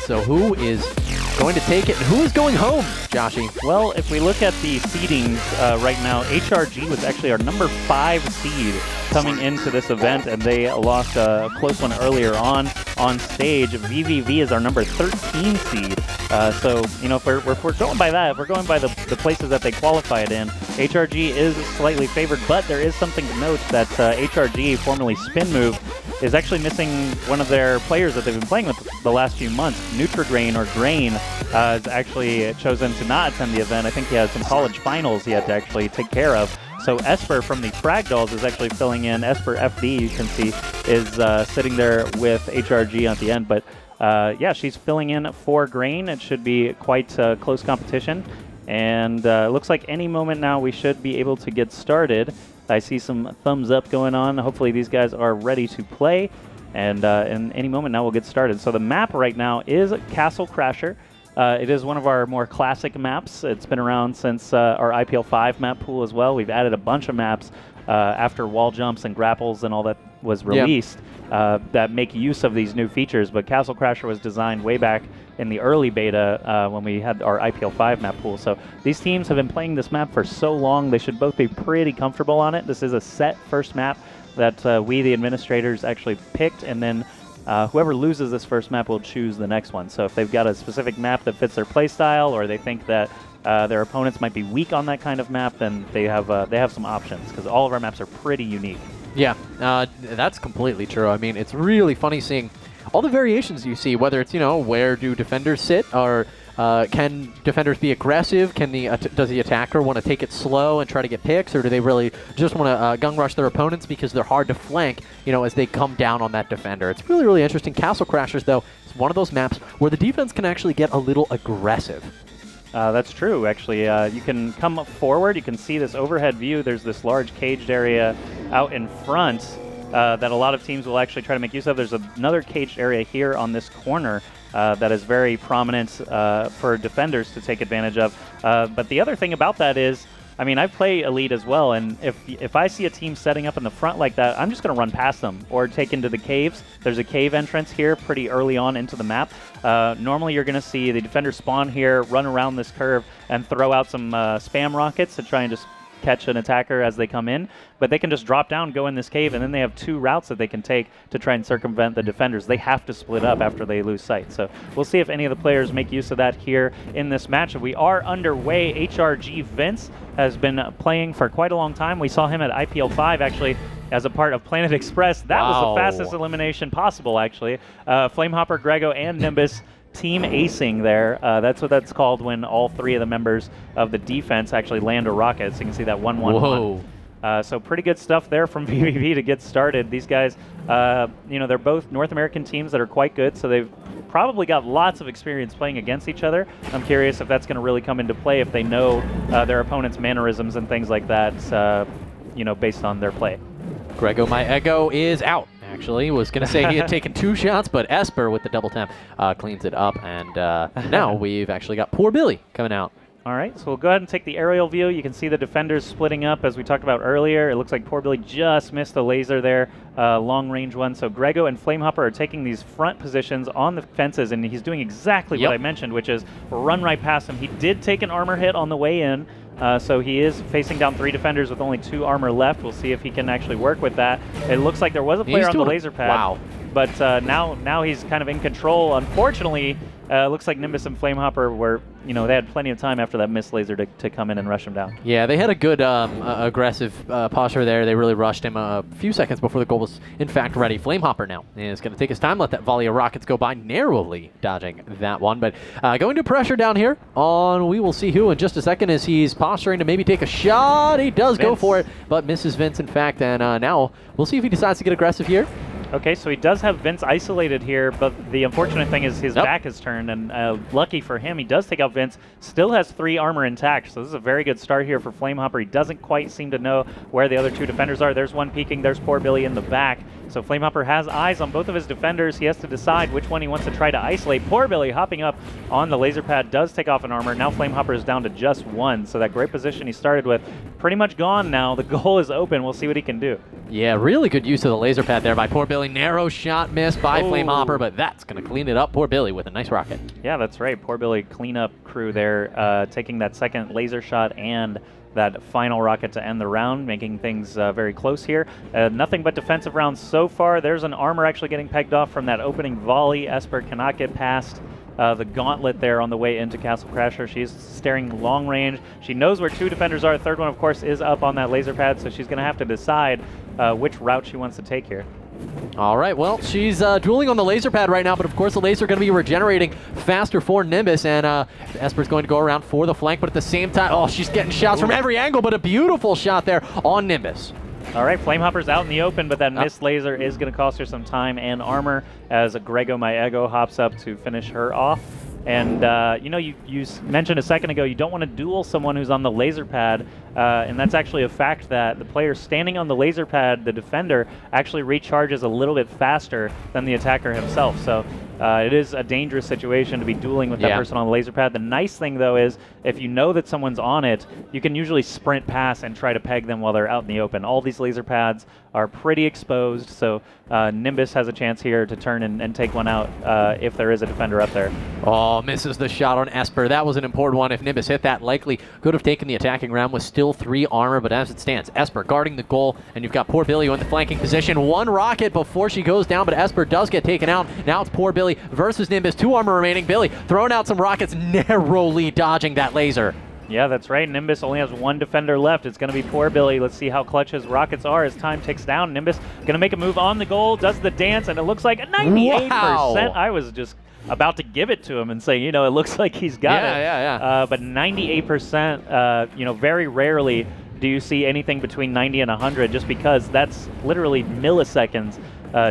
So who is going to take it, and who is going home, Joshy? Well, if we look at the seedings right now, HRG was actually our number 5 seed coming into this event, and they lost a close one earlier on stage. vVv is our number 13 seed. So, you know, if we're going by that, if we're going by the places that they qualified in, HRG is slightly favored, but there is something to note that HRG, formerly Spin Move, is actually missing one of their players that they've been playing with the last few months. Nutrigrain, or Grain, has actually chosen to not attend the event. I think he has some college finals he had to actually take care of. So Esper from the Fragdolls is actually filling in. Esper FD, you can see, is sitting there with HRG at the end. But yeah, she's filling in for Grain. It should be quite close competition. And it looks like any moment now we should be able to get started. I see some thumbs up going on. Hopefully these guys are ready to play. And in any moment now we'll get started. So the map right now is Castle Crasher. It is one of our more classic maps. It's been around since our IPL 5 map pool as well. We've added a bunch of maps after wall jumps and grapples and all that was released that make use of these new features. But Castle Crasher was designed way back in the early beta when we had our IPL 5 map pool. So these teams have been playing this map for so long, they should both be pretty comfortable on it. This is a set first map that we, the administrators, actually picked, and then whoever loses this first map will choose the next one. So if they've got a specific map that fits their playstyle, or they think that their opponents might be weak on that kind of map, then they have some options, because all of our maps are pretty unique. Yeah, that's completely true. I mean, it's really funny seeing all the variations you see, whether it's, you know, where do defenders sit, or can defenders be aggressive? Can does the attacker want to take it slow and try to get picks, or do they really just want to gun rush their opponents because they're hard to flank, you know, as they come down on that defender? It's really, really interesting. Castle Crashers, though, is one of those maps where the defense can actually get a little aggressive. That's true, actually. You can come forward. You can see this overhead view. There's this large caged area out in front that a lot of teams will actually try to make use of. There's another caged area here on this corner that is very prominent for defenders to take advantage of. But the other thing about that is, I mean, I play Elite as well, and if I see a team setting up in the front like that, I'm just going to run past them or take into the caves. There's a cave entrance here pretty early on into the map. Normally you're going to see the defenders spawn here, run around this curve, and throw out some spam rockets to try and just catch an attacker as they come in, but they can just drop down, go in this cave, and then they have 2 routes that they can take to try and circumvent the defenders. They have to split up after they lose sight. So we'll see if any of the players make use of that here in this match. We are underway. HRG Vince has been playing for quite a long time. We saw him at IPL 5 actually as a part of Planet Express. That was the fastest elimination possible, actually. Flamehopper, Grego, and Nimbus team acing there. That's what that's called when all 3 of the members of the defense actually land a rocket. So you can see that 1-1-1. So pretty good stuff there from vVv to get started. These guys, you know, they're both North American teams that are quite good, so they've probably got lots of experience playing against each other. I'm curious if that's going to really come into play, if they know their opponent's mannerisms and things like that, you know, based on their play. Grego, my ego is out. Actually, was going to say he had taken 2 shots, but Esper with the double tap cleans it up, and now we've actually got poor Billy coming out. All right, so we'll go ahead and take the aerial view. You can see the defenders splitting up, as we talked about earlier. It looks like poor Billy just missed a laser there, long-range one. So Grego and Flamehopper are taking these front positions on the fences, and he's doing exactly what I mentioned, which is run right past him. He did take an armor hit on the way in, so he is facing down 3 defenders with only 2 armor left. We'll see if he can actually work with that. It looks like there was a player on the laser pad. Wow. But now he's kind of in control. Unfortunately, looks like Nimbus and Flamehopper were, you know, they had plenty of time after that missed laser to come in and rush him down. Yeah, they had a good aggressive posture there. They really rushed him a few seconds before the goal was, in fact, ready. Flamehopper now is going to take his time, let that volley of rockets go by, narrowly dodging that one. But going to pressure down here on, we will see who in just a second, as he's posturing to maybe take a shot. He does go for it, but misses Vince, in fact. And now we'll see if he decides to get aggressive here. Okay, so he does have Vince isolated here, but the unfortunate thing is his back is turned, and lucky for him, he does take out Vince, still has 3 armor intact, so this is a very good start here for Flamehopper. He doesn't quite seem to know where the other 2 defenders are. There's one peeking, there's poor Billy in the back, so Flamehopper has eyes on both of his defenders. He has to decide which one he wants to try to isolate. Poor Billy hopping up on the laser pad does take off an armor. Now Flamehopper is down to just 1, so that great position he started with pretty much gone now. The goal is open. We'll see what he can do. Yeah, really good use of the laser pad there by poor Billy. Narrow shot missed by Flamehopper, but that's going to clean it up. Poor Billy with a nice rocket. Yeah, that's right. Poor Billy cleanup crew there, taking that second laser shot and that final rocket to end the round, making things very close here. Nothing but defensive rounds so far. There's an armor actually getting pegged off from that opening volley. Esper cannot get past the gauntlet there on the way into Castle Crasher. She's staring long range. She knows where two defenders are. The third one, of course, is up on that laser pad, so she's going to have to decide which route she wants to take here. All right, well, she's dueling on the laser pad right now, but of course the laser going to be regenerating faster for Nimbus, and Esper's going to go around for the flank, but at the same time, oh, she's getting shots from every angle, but a beautiful shot there on Nimbus. All right, Flamehopper's out in the open, but that missed laser is going to cost her some time and armor as Grego My Ego hops up to finish her off. And, you know, you mentioned a second ago you don't want to duel someone who's on the laser pad, and that's actually a fact that the player standing on the laser pad, the defender, actually recharges a little bit faster than the attacker himself. So it is a dangerous situation to be dueling with that person on the laser pad. The nice thing, though, is if you know that someone's on it, you can usually sprint past and try to peg them while they're out in the open. All these laser pads are pretty exposed, so Nimbus has a chance here to turn and take one out if there is a defender up there. Oh, misses the shot on Esper. That was an important one. If Nimbus hit that, likely could have taken the attacking round with still 3 armor, but as it stands, Esper guarding the goal, and you've got poor Billy in the flanking position. 1 rocket before she goes down, but Esper does get taken out. Now it's poor Billy versus Nimbus. 2 armor remaining. Billy throwing out some rockets, narrowly dodging that laser. Yeah, that's right. Nimbus only has 1 defender left. It's going to be poor Billy. Let's see how clutch his rockets are as time ticks down. Nimbus going to make a move on the goal, does the dance, and it looks like 98%. Wow. I was just about to give it to him and say, you know, it looks like he's got it. But 98%, you know, very rarely do you see anything between 90 and 100 just because that's literally milliseconds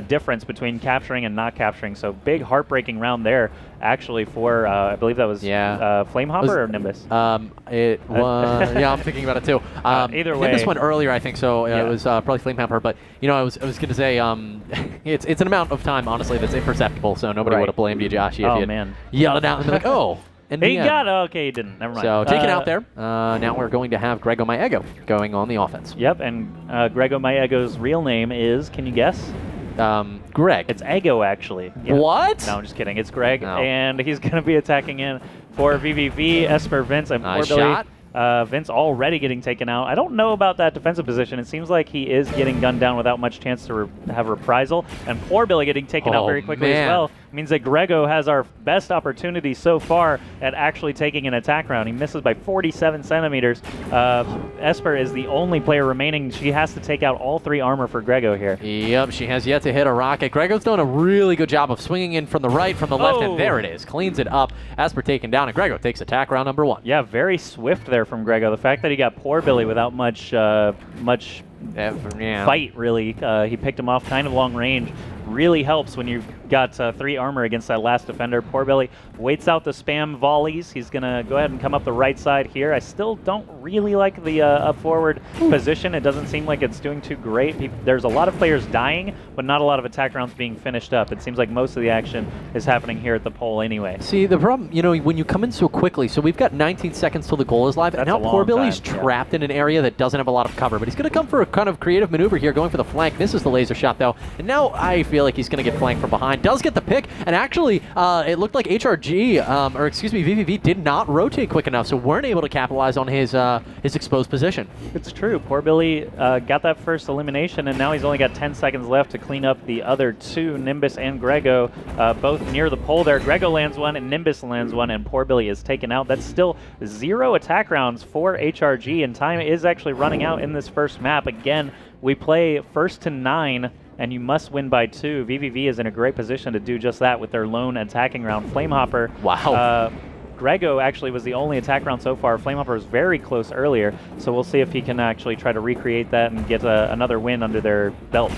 difference between capturing and not capturing. So big heartbreaking round there actually for, I believe that was Flamehopper or Nimbus? It was, yeah, I'm thinking about it too. Either way. Nimbus went earlier, I think, so it was probably Flamehopper. But, you know, I was going to say, it's an amount of time, honestly, that's imperceptible, so nobody would have blamed you, Josh, if you had yelled it out and be like, oh. He got it. Okay, he didn't. Never mind. So taken out there. Now we're going to have Grego My Ego going on the offense. Yep, and Grego My Ego's real name is, can you guess? Greg. It's Ego, actually. Yeah. What? No, I'm just kidding. It's Greg, No. and he's going to be attacking in for vVv, Esper, Vince, and poor Billy. Shot. Vince already getting taken out. I don't know about that defensive position. It seems like he is getting gunned down without much chance to have reprisal. And poor Billy getting taken out very quickly as well. It means that Grego has our best opportunity so far at actually taking an attack round. He misses by 47 centimeters. Esper is the only player remaining. She has to take out all 3 armor for Grego here. Yep, she has yet to hit a rocket. Grego's done a really good job of swinging in from the right, from the left, and there it is. Cleans it up. Esper taken down, and Grego takes attack round number 1. Yeah, very swift there from Grego. The fact that he got poor Billy without much fight, really. He picked him off kind of long range. Really helps when you've got 3 armor against that last defender. Poor Billy waits out the spam volleys. He's going to go ahead and come up the right side here. I still don't really like the up forward position. It doesn't seem like it's doing too great. There's a lot of players dying, but not a lot of attack rounds being finished up. It seems like most of the action is happening here at the pole anyway. See, the problem, you know, when you come in so quickly, so we've got 19 seconds till the goal is live, and now poor Billy's trapped in an area that doesn't have a lot of cover, but he's going to come for a kind of creative maneuver here, going for the flank. Misses the laser shot, though, and now I feel like he's going to get flanked from behind. Does get the pick, and actually, it looked like HRG, or excuse me, vVv did not rotate quick enough, so weren't able to capitalize on his exposed position. It's true. Poor Billy got that first elimination, and now he's only got 10 seconds left to clean up the other 2, Nimbus and Grego, both near the pole there. Grego lands 1, and Nimbus lands 1, and poor Billy is taken out. That's still 0 attack rounds for HRG, and time is actually running out in this first map. Again, we play first to 9, and you must win by 2. vVv is in a great position to do just that with their lone attacking round. Flamehopper. Wow. Grego actually was the only attack round so far. Flamehopper was very close earlier, so we'll see if he can actually try to recreate that and get another win under their belt.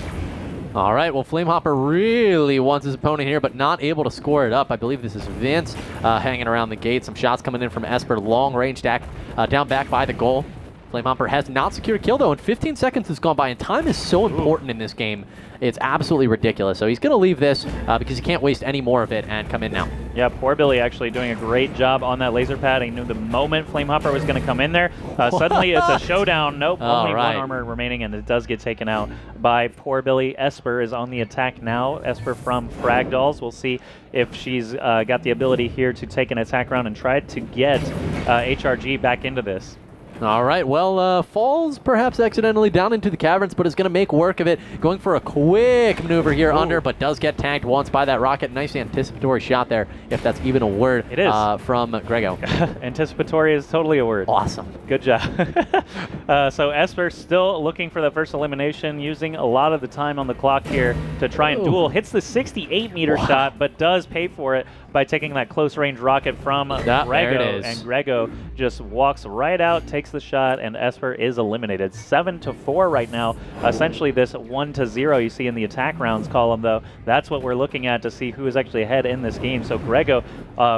All right, well, Flamehopper really wants his opponent here, but not able to score it up. I believe this is Vince hanging around the gate. Some shots coming in from Esper, long range down back by the goal. Flamehopper has not secured a kill, though, and 15 seconds has gone by, and time is so important in this game. It's absolutely ridiculous. So he's going to leave this because he can't waste any more of it and come in now. Yeah, poor Billy actually doing a great job on that laser pad. He knew the moment Flamehopper was going to come in there. Suddenly it's a showdown. Nope, only one armor remaining, and it does get taken out by poor Billy. Esper is on the attack now. Esper from Fragdolls. We'll see if she's got the ability here to take an attack round and try to get HRG back into this. All right, well, falls perhaps accidentally down into the caverns, but is going to make work of it. Going for a quick maneuver here under, but does get tagged once by that rocket. Nice anticipatory shot there, if that's even a word. It is. From Grego. Anticipatory is totally a word. Awesome. Good job. So Esper still looking for the first elimination, using a lot of the time on the clock here to try and duel. Hits the 68-meter shot, but does pay for it by taking that close-range rocket from Grego. And Grego just walks right out, takes the shot, and Esper is eliminated. 7-4 right now. Essentially this 1-0 you see in the attack rounds column, though. That's what we're looking at to see who is actually ahead in this game. So Grego,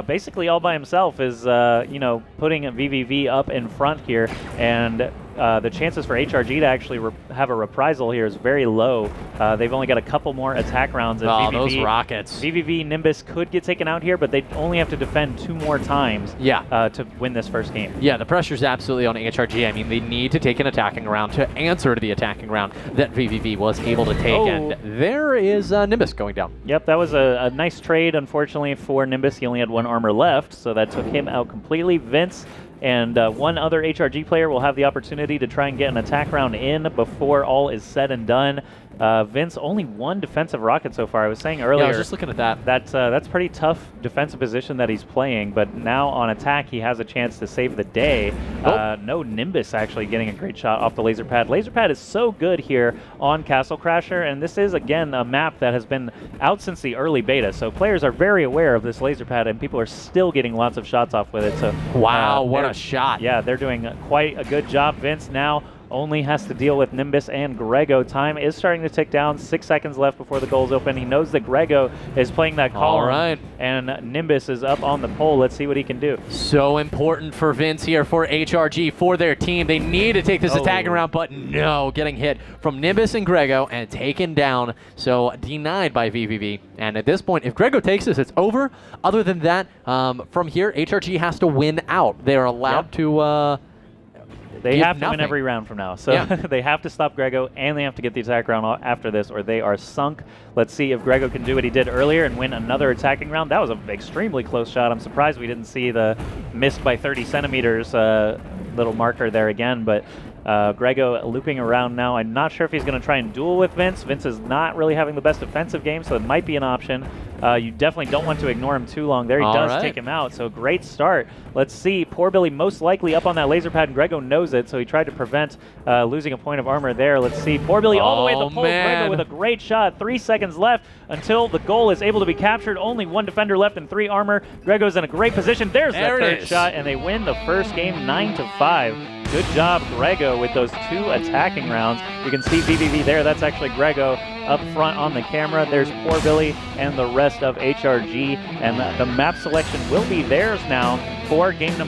basically all by himself, is putting vVv up in front here, and the chances for HRG to actually have a reprisal here is very low. They've only got a couple more attack rounds. Oh, those rockets. vVv Nimbus could get taken out here, but they only have to defend 2 more times to win this first game. Yeah, the pressure's absolutely on HRG. I mean, they need to take an attacking round to answer to the attacking round that vVv was able to take, and there is Nimbus going down. Yep, that was a nice trade, unfortunately, for Nimbus. He only had 1 armor left, so that took him out completely. Vince and one other HRG player will have the opportunity to try and get an attack round in before all is said and done. Vince, only 1 defensive rocket so far. I was saying earlier. Yeah, I was just looking at that. That's pretty tough defensive position that he's playing, but now on attack he has a chance to save the day. No Nimbus actually getting a great shot off the laser pad. Laser pad is so good here on Castle Crasher, and this is, again, a map that has been out since the early beta, so players are very aware of this laser pad, and people are still getting lots of shots off with it. So wow, what a shot. Yeah, they're doing quite a good job. Vince now only has to deal with Nimbus and Grego. Time is starting to tick down. 6 seconds left before the goal's open. He knows that Grego is playing that column, and Nimbus is up on the pole. Let's see what he can do. So important for Vince here, for HRG, for their team. They need to take this attacking round, but no, getting hit from Nimbus and Grego and taken down. So denied by vVv. And at this point, if Grego takes this, it's over. Other than that, from here, HRG has to win out. They're allowed to... They have to win every round from now. So they have to stop Grego, and they have to get the attack round after this, or they are sunk. Let's see if Grego can do what he did earlier and win another attacking round. That was an extremely close shot. I'm surprised we didn't see the missed by 30 centimeters little marker there again, but Grego looping around now. I'm not sure if he's going to try and duel with Vince. Vince is not really having the best defensive game, so it might be an option. You definitely don't want to ignore him too long there. He does take him out, so great start. Let's see. Poor Billy most likely up on that laser pad, and Grego knows it, so he tried to prevent losing a point of armor there. Let's see. Poor Billy all the way at the pole. Grego with a great shot. 3 seconds left until the goal is able to be captured. Only 1 defender left and 3 armor. Grego's in a great position. There's that third shot, and they win the first game 9-5. Good job, Grego, with those 2 attacking rounds. You can see vVv there. That's actually Grego up front on the camera. There's poor Billy and the rest of HRG, and the map selection will be theirs now for game number